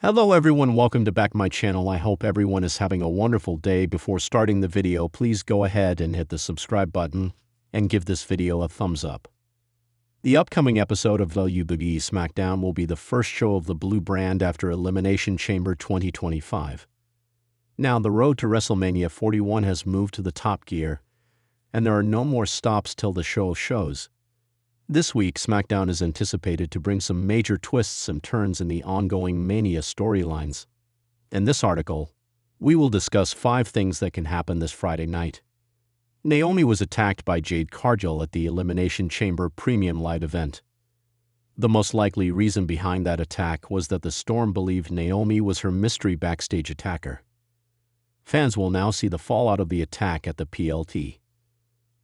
Hello everyone, welcome to back my channel. I hope everyone is having a wonderful day. Before starting the video, please go ahead and hit the subscribe button and give this video a thumbs up. The upcoming episode of WWE SmackDown will be the first show of the Blue brand after Elimination Chamber 2025. Now, the road to WrestleMania 41 has moved to the top gear, and there are no more stops till the show shows. This week, SmackDown is anticipated to bring some major twists and turns in the ongoing Mania storylines. In this article, we will discuss 5 things that can happen this Friday night. Naomi was attacked by Jade Cargill at the Elimination Chamber Premium Live event. The most likely reason behind that attack was that the Storm believed Naomi was her mystery backstage attacker. Fans will now see the fallout of the attack at the PLT.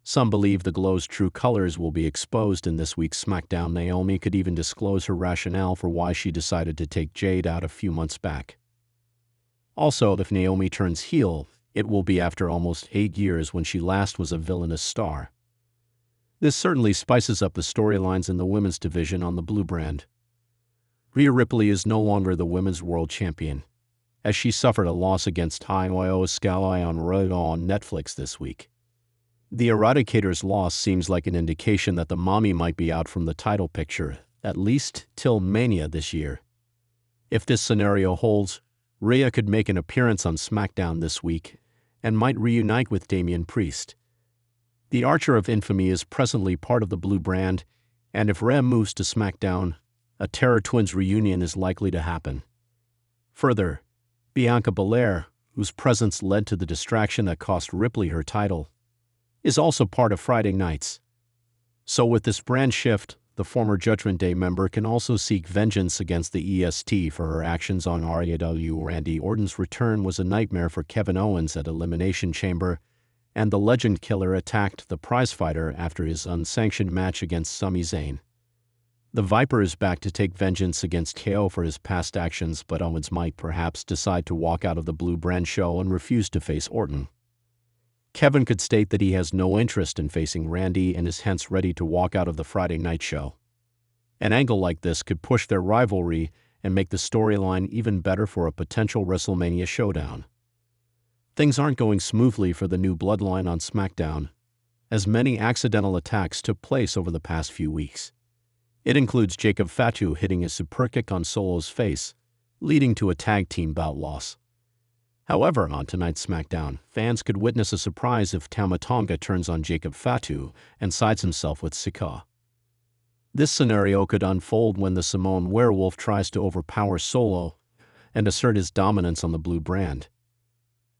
Some believe the Glow's true colors will be exposed in this week's SmackDown. Naomi could even disclose her rationale for why she decided to take Jade out a few months back. Also, if Naomi turns heel, it will be after almost 8 years when she last was a villainous star. This certainly spices up the storylines in the women's division on the Blue brand. Rhea Ripley is no longer the Women's World Champion, as she suffered a loss against Io Sky on Raw on Netflix this week. The Eradicator's loss seems like an indication that the mommy might be out from the title picture, at least till Mania this year. If this scenario holds, Rhea could make an appearance on SmackDown this week and might reunite with Damian Priest. The Archer of Infamy is presently part of the Blue brand, and if Rhea moves to SmackDown, a Terror Twins reunion is likely to happen. Further, Bianca Belair, whose presence led to the distraction that cost Ripley her title, is also part of Friday nights. So with this brand shift, the former Judgment Day member can also seek vengeance against the EST for her actions on RAW. Randy Orton's return was a nightmare for Kevin Owens at Elimination Chamber, and the Legend Killer attacked the prizefighter after his unsanctioned match against Sami Zayn. The Viper is back to take vengeance against KO for his past actions, but Owens might perhaps decide to walk out of the Blue brand show and refuse to face Orton. Kevin could state that he has no interest in facing Randy and is hence ready to walk out of the Friday night show. An angle like this could push their rivalry and make the storyline even better for a potential WrestleMania showdown. Things aren't going smoothly for the new bloodline on SmackDown, as many accidental attacks took place over the past few weeks. It includes Jacob Fatu hitting a superkick on Solo's face, leading to a tag team bout loss. However, on tonight's SmackDown, fans could witness a surprise if Tama Tonga turns on Jacob Fatu and sides himself with Sika. This scenario could unfold when the Samoan werewolf tries to overpower Solo and assert his dominance on the Blue brand.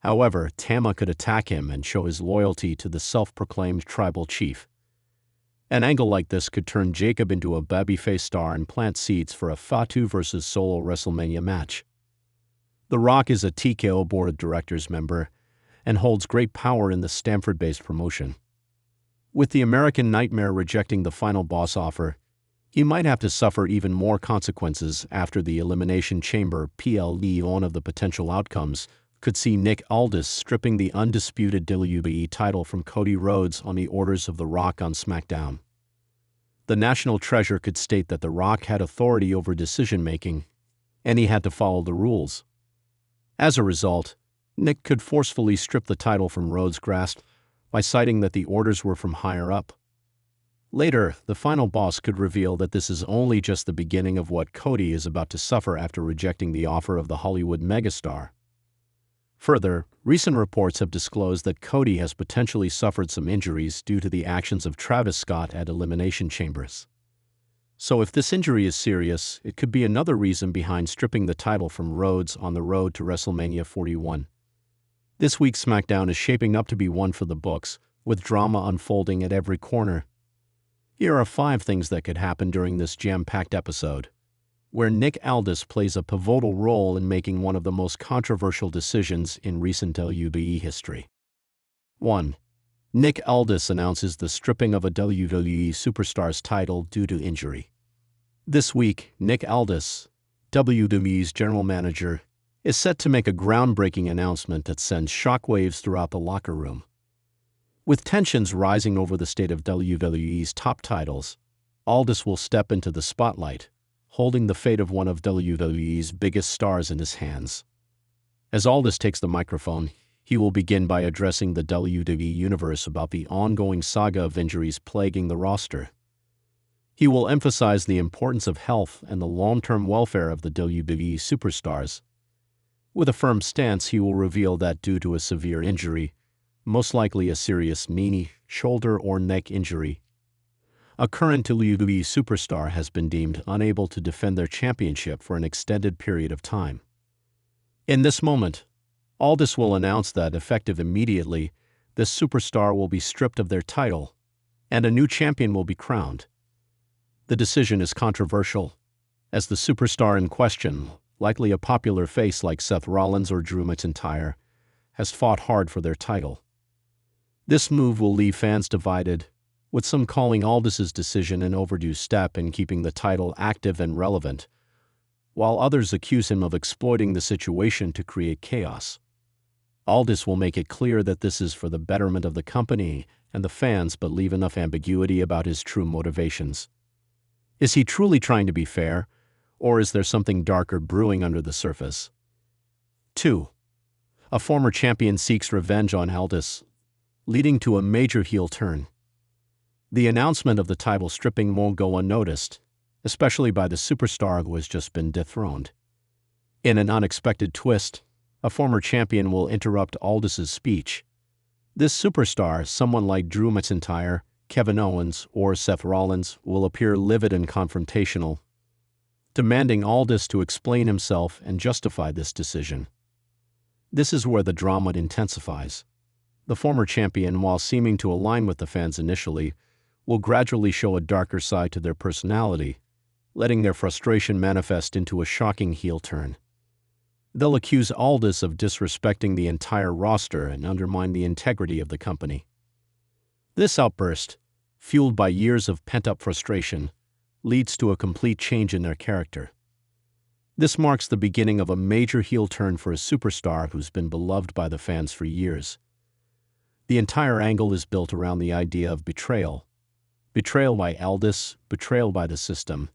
However, Tama could attack him and show his loyalty to the self-proclaimed tribal chief. An angle like this could turn Jacob into a babyface star and plant seeds for a Fatu vs. Solo WrestleMania match. The Rock is a TKO Board of Directors member and holds great power in the Stamford-based promotion. With the American Nightmare rejecting the Final Boss offer, he might have to suffer even more consequences after the Elimination Chamber PLE. One of the potential outcomes could see Nick Aldis stripping the undisputed WWE title from Cody Rhodes on the orders of The Rock on SmackDown. The National Treasure could state that The Rock had authority over decision-making, and he had to follow the rules. As a result, Nick could forcefully strip the title from Rhodes' grasp by citing that the orders were from higher up. Later, the Final Boss could reveal that this is only just the beginning of what Cody is about to suffer after rejecting the offer of the Hollywood megastar. Further, recent reports have disclosed that Cody has potentially suffered some injuries due to the actions of Travis Scott at Elimination Chambers. So if this injury is serious, it could be another reason behind stripping the title from Rhodes on the road to WrestleMania 41. This week's SmackDown is shaping up to be one for the books, with drama unfolding at every corner. Here are 5 things that could happen during this jam-packed episode, where Nick Aldis plays a pivotal role in making one of the most controversial decisions in recent WWE history. 1. Nick Aldis announces the stripping of a WWE superstar's title due to injury. This week, Nick Aldis, WWE's general manager, is set to make a groundbreaking announcement that sends shockwaves throughout the locker room. With tensions rising over the state of WWE's top titles, Aldis will step into the spotlight, holding the fate of one of WWE's biggest stars in his hands. As Aldis takes the microphone, he will begin by addressing the WWE Universe about the ongoing saga of injuries plaguing the roster. He will emphasize the importance of health and the long-term welfare of the WWE superstars. With a firm stance, he will reveal that due to a severe injury, most likely a serious knee, shoulder, or neck injury, a current WWE superstar has been deemed unable to defend their championship for an extended period of time. In this moment, Aldis will announce that, effective immediately, this superstar will be stripped of their title, and a new champion will be crowned. The decision is controversial, as the superstar in question, likely a popular face like Seth Rollins or Drew McIntyre, has fought hard for their title. This move will leave fans divided, with some calling Aldis's decision an overdue step in keeping the title active and relevant, while others accuse him of exploiting the situation to create chaos. Aldis will make it clear that this is for the betterment of the company and the fans, but leave enough ambiguity about his true motivations. Is he truly trying to be fair, or is there something darker brewing under the surface? 2. A former champion seeks revenge on Aldis, leading to a major heel turn. The announcement of the title stripping won't go unnoticed, especially by the superstar who has just been dethroned. In an unexpected twist, a former champion will interrupt Aldis's speech. This superstar, someone like Drew McIntyre, Kevin Owens, or Seth Rollins, will appear livid and confrontational, demanding Aldis to explain himself and justify this decision. This is where the drama intensifies. The former champion, while seeming to align with the fans initially, will gradually show a darker side to their personality, letting their frustration manifest into a shocking heel turn. They'll accuse Aldis of disrespecting the entire roster and undermine the integrity of the company. This outburst, fueled by years of pent-up frustration, leads to a complete change in their character. This marks the beginning of a major heel turn for a superstar who's been beloved by the fans for years. The entire angle is built around the idea of betrayal. Betrayal by Aldis, betrayal by the system,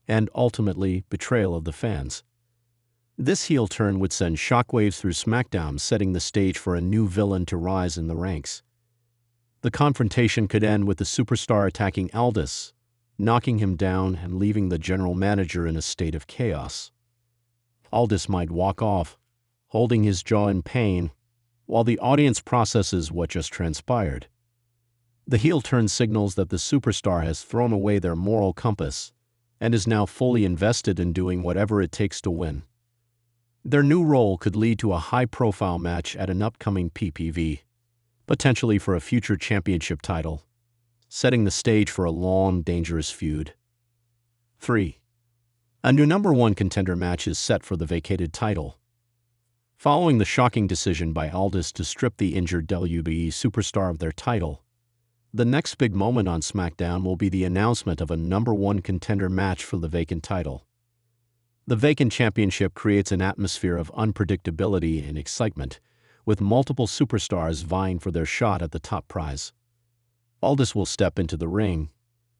and ultimately betrayal of the fans. This heel turn would send shockwaves through SmackDown, setting the stage for a new villain to rise in the ranks. The confrontation could end with the superstar attacking Aldis, knocking him down and leaving the general manager in a state of chaos. Aldis might walk off, holding his jaw in pain, while the audience processes what just transpired. The heel turn signals that the superstar has thrown away their moral compass and is now fully invested in doing whatever it takes to win. Their new role could lead to a high-profile match at an upcoming PPV, potentially for a future championship title, setting the stage for a long, dangerous feud. 3. A new #1 contender match is set for the vacated title. Following the shocking decision by Aldis to strip the injured WWE superstar of their title, the next big moment on SmackDown will be the announcement of a #1 contender match for the vacant title. The vacant championship creates an atmosphere of unpredictability and excitement, with multiple superstars vying for their shot at the top prize. Aldis will step into the ring,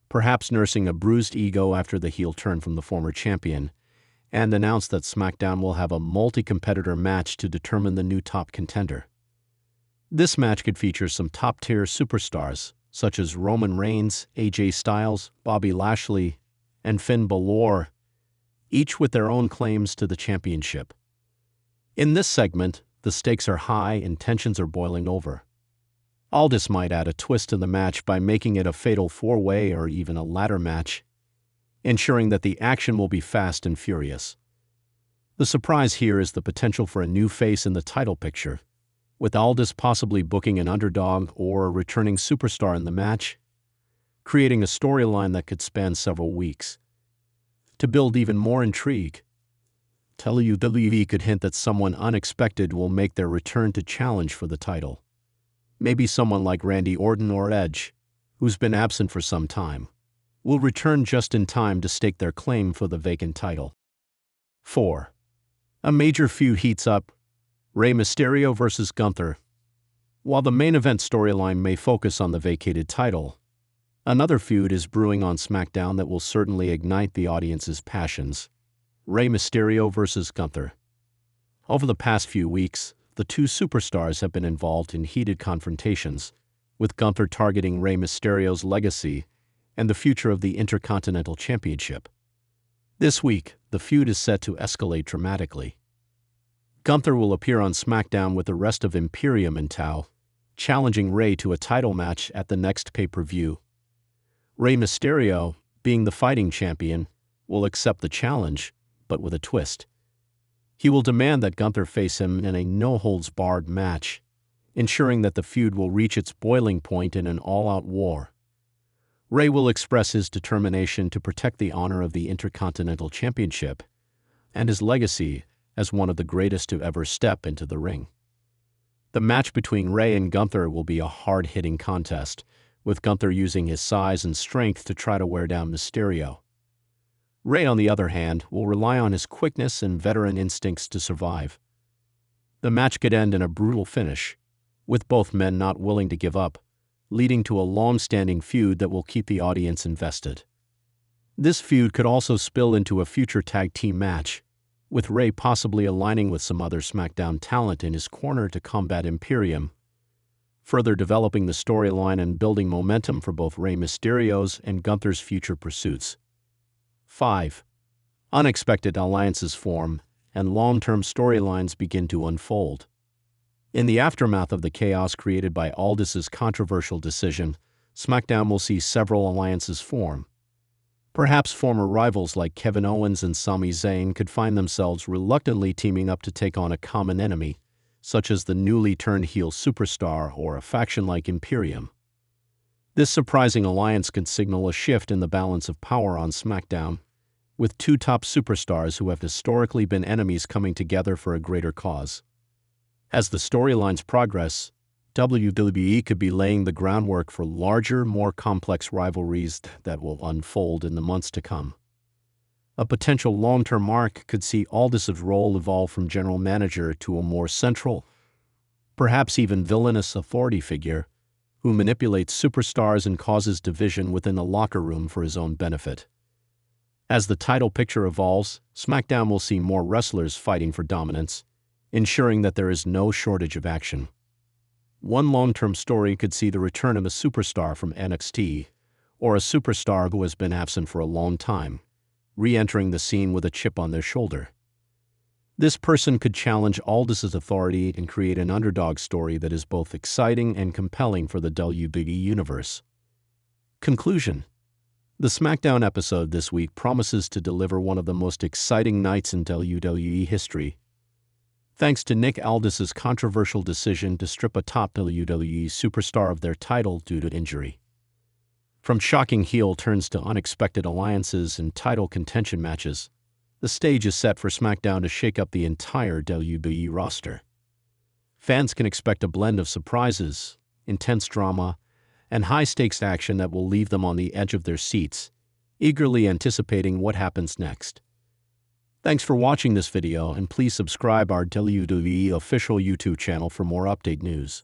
perhaps nursing a bruised ego after the heel turn from the former champion, and announce that SmackDown will have a multi-competitor match to determine the new top contender. This match could feature some top-tier superstars, such as Roman Reigns, AJ Styles, Bobby Lashley, and Finn Balor, each with their own claims to the championship. In this segment, the stakes are high and tensions are boiling over. Aldis might add a twist to the match by making it a fatal four-way or even a ladder match, ensuring that the action will be fast and furious. The surprise here is the potential for a new face in the title picture, with Aldis possibly booking an underdog or a returning superstar in the match, creating a storyline that could span several weeks. To build even more intrigue, WWE could hint that someone unexpected will make their return to challenge for the title. Maybe someone like Randy Orton or Edge, who's been absent for some time, will return just in time to stake their claim for the vacant title. 4. A major feud heats up, Rey Mysterio versus Gunther. While the main event storyline may focus on the vacated title, Another feud is brewing on SmackDown that will certainly ignite the audience's passions. Rey Mysterio versus Gunther. Over the past few weeks, the two superstars have been involved in heated confrontations, with Gunther targeting Rey Mysterio's legacy and the future of the Intercontinental Championship. This week, the feud is set to escalate dramatically. Gunther will appear on SmackDown with the rest of Imperium in tow, challenging Rey to a title match at the next pay-per-view. Rey Mysterio, being the fighting champion, will accept the challenge, but with a twist. He will demand that Gunther face him in a no-holds-barred match, ensuring that the feud will reach its boiling point in an all-out war. Rey will express his determination to protect the honor of the Intercontinental Championship and his legacy as one of the greatest to ever step into the ring. The match between Rey and Gunther will be a hard-hitting contest, with Gunther using his size and strength to try to wear down Mysterio. Rey, on the other hand, will rely on his quickness and veteran instincts to survive. The match could end in a brutal finish, with both men not willing to give up, leading to a long-standing feud that will keep the audience invested. This feud could also spill into a future tag team match, with Rey possibly aligning with some other SmackDown talent in his corner to combat Imperium, further developing the storyline and building momentum for both Rey Mysterio's and Gunther's future pursuits. 5. Unexpected alliances form, and long-term storylines begin to unfold. In the aftermath of the chaos created by Aldis' controversial decision, SmackDown will see several alliances form. Perhaps former rivals like Kevin Owens and Sami Zayn could find themselves reluctantly teaming up to take on a common enemy, such as the newly turned heel superstar or a faction like Imperium. This surprising alliance could signal a shift in the balance of power on SmackDown, with two top superstars who have historically been enemies coming together for a greater cause. As the storylines progress, WWE could be laying the groundwork for larger, more complex rivalries that will unfold in the months to come. A potential long-term arc could see Aldis' role evolve from general manager to a more central, perhaps even villainous authority figure, who manipulates superstars and causes division within the locker room for his own benefit. As the title picture evolves, SmackDown will see more wrestlers fighting for dominance, ensuring that there is no shortage of action. One long-term story could see the return of a superstar from NXT, or a superstar who has been absent for a long time, re-entering the scene with a chip on their shoulder. This person could challenge Aldis' authority and create an underdog story that is both exciting and compelling for the WWE Universe. Conclusion. The SmackDown episode this week promises to deliver one of the most exciting nights in WWE history, thanks to Nick Aldis' controversial decision to strip a top WWE superstar of their title due to injury. From shocking heel turns to unexpected alliances and title contention matches, the stage is set for SmackDown to shake up the entire WWE roster. Fans can expect a blend of surprises, intense drama, and high-stakes action that will leave them on the edge of their seats, eagerly anticipating what happens next. Thanks for watching this video, and please subscribe our WWE official YouTube channel for more update news.